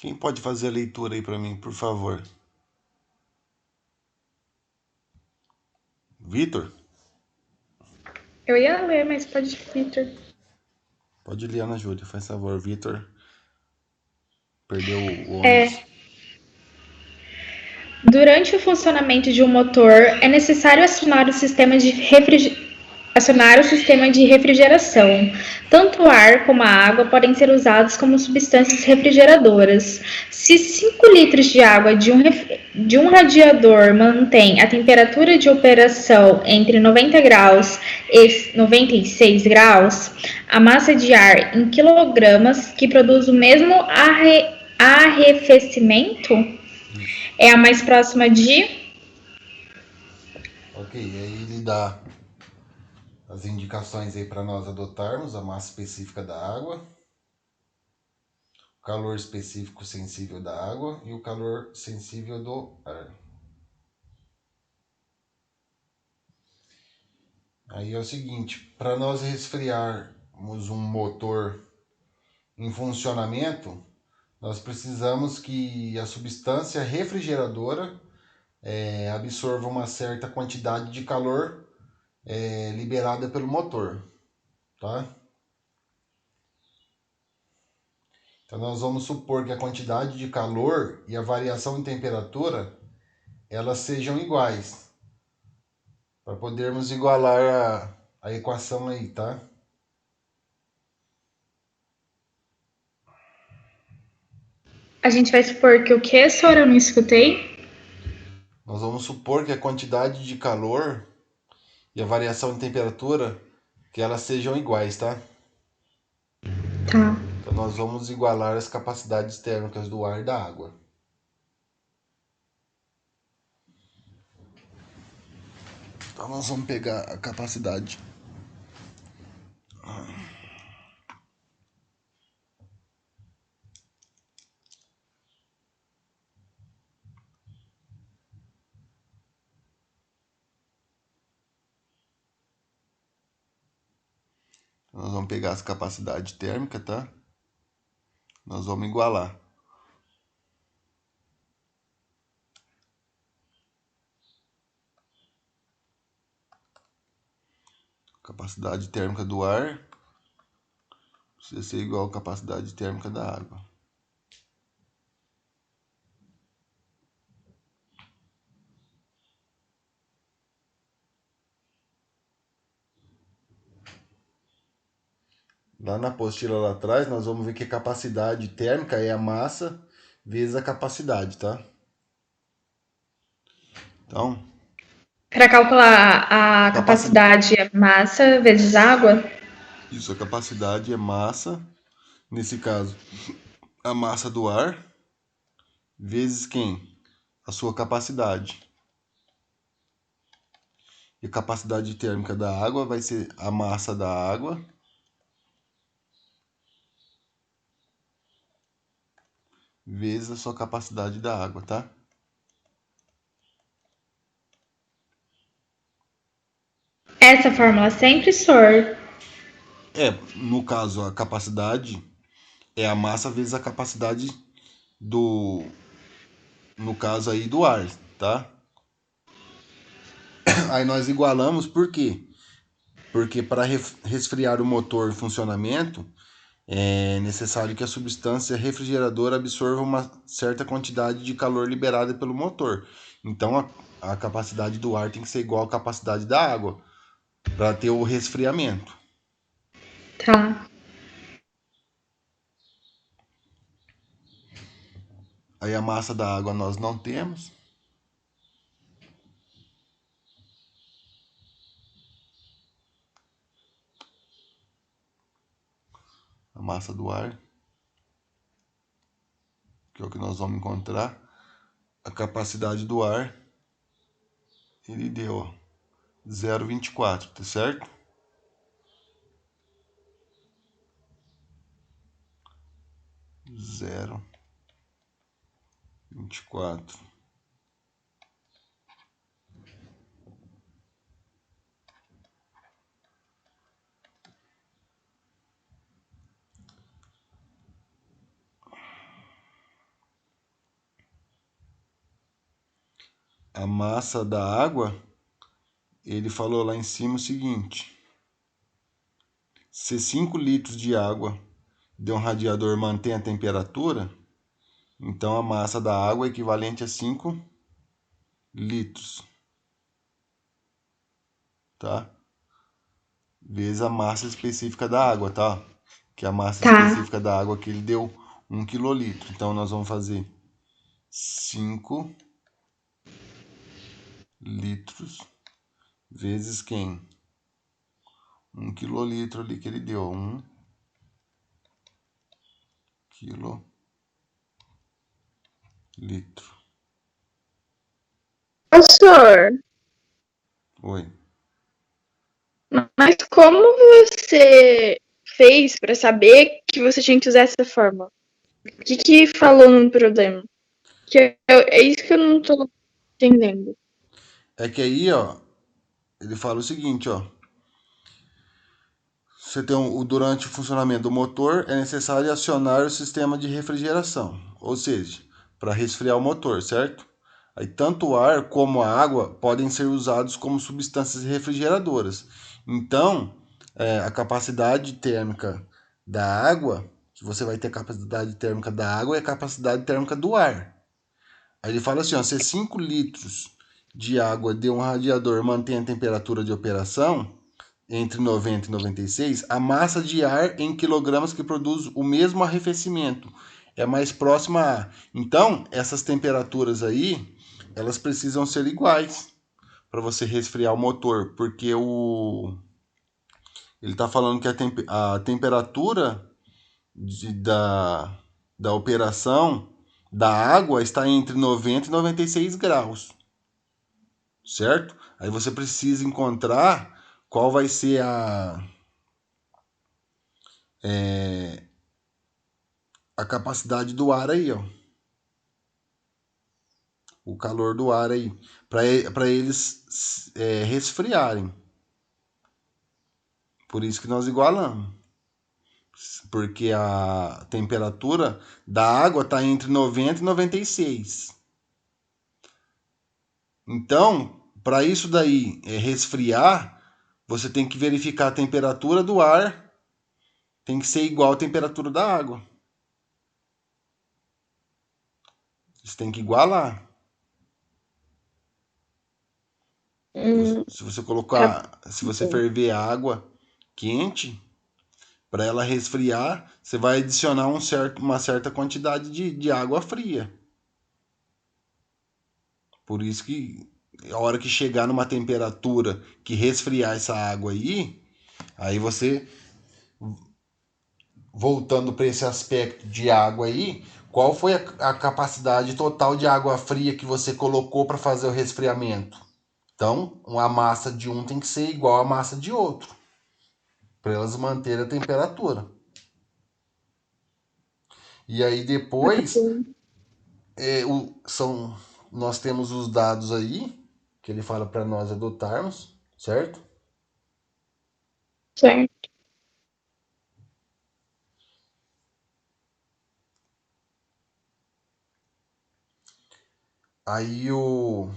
Quem pode fazer a leitura aí para mim, por favor? Vitor? Eu ia ler, mas pode ir, Victor. Pode ler, Ana Júlia, faz favor. Vitor perdeu o ônibus. É, durante o funcionamento de um motor, é necessário acionar o sistema de refrigeração. Tanto o ar como a água podem ser usados como substâncias refrigeradoras. Se 5 litros de água de um radiador mantém a temperatura de operação entre 90 graus e 96 graus, a massa de ar em quilogramas que produz o mesmo arrefecimento Isso. é a mais próxima de. Ok, aí ele dá as indicações aí para nós adotarmos a massa específica da água, o calor específico sensível da água e o calor sensível do ar. Aí é o seguinte, para nós resfriarmos um motor em funcionamento, nós precisamos que a substância refrigeradora absorva uma certa quantidade de calor liberada pelo motor, tá? Então nós vamos supor que a quantidade de calor e a variação em temperatura elas sejam iguais, para podermos igualar a equação aí, tá? A gente vai supor que o que, Sora? Eu não escutei. Nós vamos supor que a quantidade de calor e a variação em temperatura que elas sejam iguais, tá? Tá. Então nós vamos igualar as capacidades térmicas do ar e da água. Então nós vamos pegar a capacidade. Nós vamos pegar as capacidades térmicas, tá? Nós vamos igualar. Capacidade térmica do ar precisa ser igual à capacidade térmica da água. Lá na apostila lá atrás, nós vamos ver que a capacidade térmica é a massa vezes a capacidade, tá? Então, Para calcular a capacidade, capacidade é massa vezes água? isso, a capacidade é massa, nesse caso, a massa do ar vezes quem? A sua capacidade. E a capacidade térmica da água vai ser a massa da água vezes a sua capacidade da água, tá? Essa fórmula sempre, Sor. No caso, a capacidade é a massa vezes a capacidade do, no caso aí, do ar, tá? Aí nós igualamos por quê? Porque para resfriar o motor em funcionamento, é necessário que a substância refrigeradora absorva uma certa quantidade de calor liberada pelo motor. Então a capacidade do ar tem que ser igual à capacidade da água para ter o resfriamento. Tá. Aí a massa da água nós não temos. A massa do ar, que é o que nós vamos encontrar. A capacidade do ar, ele deu 0,24, tá certo? 0,24. a massa da água, ele falou lá em cima o seguinte: se 5 litros de água de um radiador mantém a temperatura, então a massa da água é equivalente a 5 litros, tá? Vezes a massa específica da água, tá? Que a massa Tá. específica da água que ele deu 1 quilolitro. Então nós vamos fazer 5 litros vezes quem? 1 quilolitro ali que ele deu. 1 quilolitro. Professor, Oi. mas como você fez para saber que você tinha que usar essa fórmula? O que falou no problema? É isso que eu não tô entendendo. É que aí, ó, ele fala o seguinte, ó. Você tem durante o funcionamento do motor, é necessário acionar o sistema de refrigeração, ou seja, para resfriar o motor, certo? Aí tanto o ar como a água podem ser usados como substâncias refrigeradoras. Então, a capacidade térmica da água, que você vai ter a capacidade térmica da água e a capacidade térmica do ar. Aí ele fala assim, ó, se 5 litros de água de um radiador mantém a temperatura de operação, entre 90 e 96, a massa de ar em quilogramas que produz o mesmo arrefecimento é mais próxima a. Então, essas temperaturas aí, elas precisam ser iguais para você resfriar o motor, porque ele está falando que a temperatura da operação da água está entre 90 e 96 graus, certo? Aí você precisa encontrar qual vai ser a capacidade do ar aí, ó. O calor do ar aí, para eles resfriarem. Por isso que nós igualamos. Porque a temperatura da água está entre 90 e 96. Então, para isso daí resfriar, você tem que verificar a temperatura do ar, tem que ser igual à temperatura da água. Você tem que igualar. Se você Tá colocar, se você bom. ferver a água quente, para ela resfriar, você vai adicionar uma certa quantidade de água fria. Por isso que a hora que chegar numa temperatura que resfriar essa água aí você, voltando para esse aspecto de água aí, qual foi a capacidade total de água fria que você colocou para fazer o resfriamento? Então, a massa de um tem que ser igual à massa de outro, para elas manterem a temperatura. E aí depois nós temos os dados aí que ele fala para nós adotarmos, certo? Certo. Aí o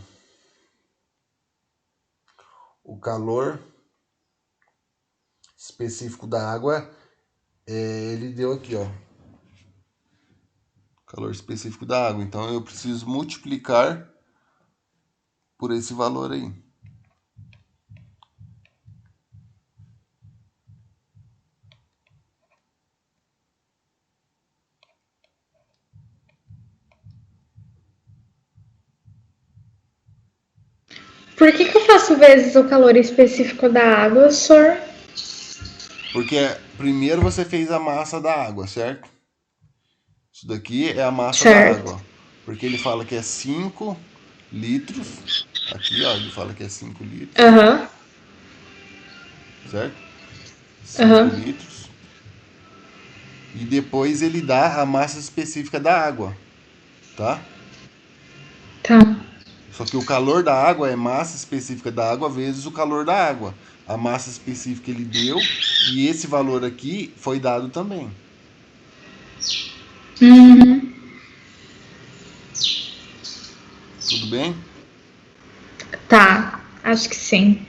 calor específico da água, ele deu aqui, ó. Calor específico da água. Então eu preciso multiplicar por esse valor aí. Por que eu faço vezes o calor específico da água, senhor? Porque primeiro você fez a massa da água, certo? Isso daqui é a massa da Certo. água. Ó. Porque ele fala que é 5 litros. Aqui, ó, ele fala que é 5 litros, Aham. certo? 5 Aham. litros. E depois ele dá a massa específica da água, tá? Tá. Só que o calor da água é massa específica da água vezes o calor da água. A massa específica ele deu e esse valor aqui foi dado também. Uhum. Tudo bem? Tá, acho que sim.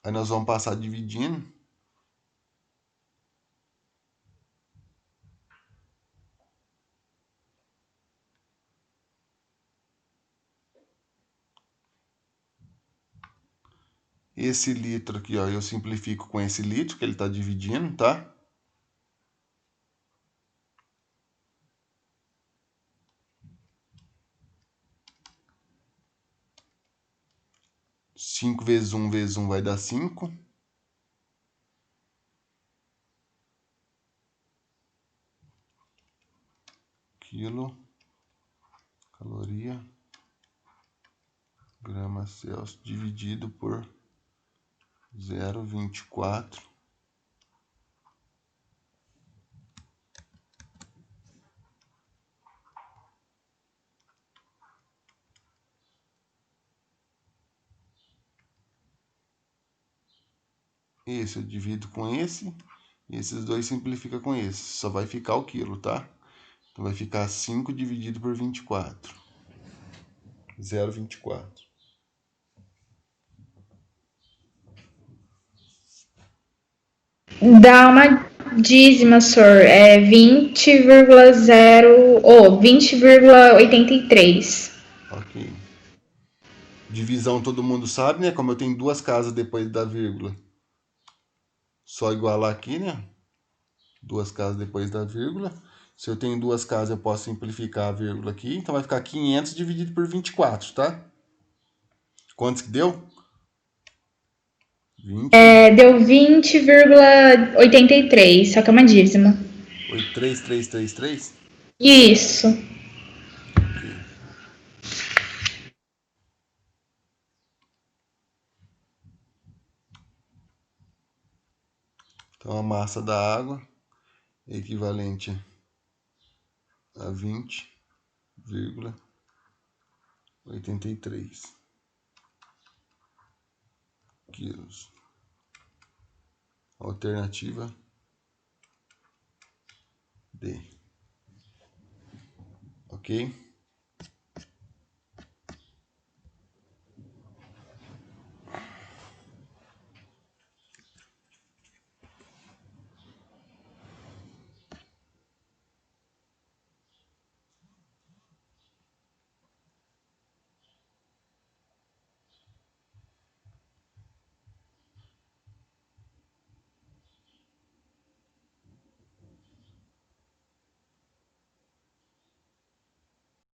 Aí nós vamos passar dividindo. Esse litro aqui, ó, eu simplifico com esse litro que ele está dividindo, tá? Cinco vezes um vai dar 5. Quilo, caloria, grama Celsius, dividido por 0,24. Esse eu divido com esse. E esses dois simplifica com esse. Só vai ficar o quilo, tá? Então vai ficar 5 dividido por 24. 0,24. Dá uma dízima, senhor. É 20,0 ou 20,83. Ok. Divisão todo mundo sabe, né? Como eu tenho duas casas depois da vírgula. Só igualar aqui, né? Duas casas depois da vírgula. Se eu tenho duas casas, eu posso simplificar a vírgula aqui. Então vai ficar 500 dividido por 24, tá? Quantos que deu? 20. Deu 20,83, só que é uma dízima. 83333. Isso. Ok. Então a massa da água é equivalente a 20,83 quilos. Alternativa D. Ok?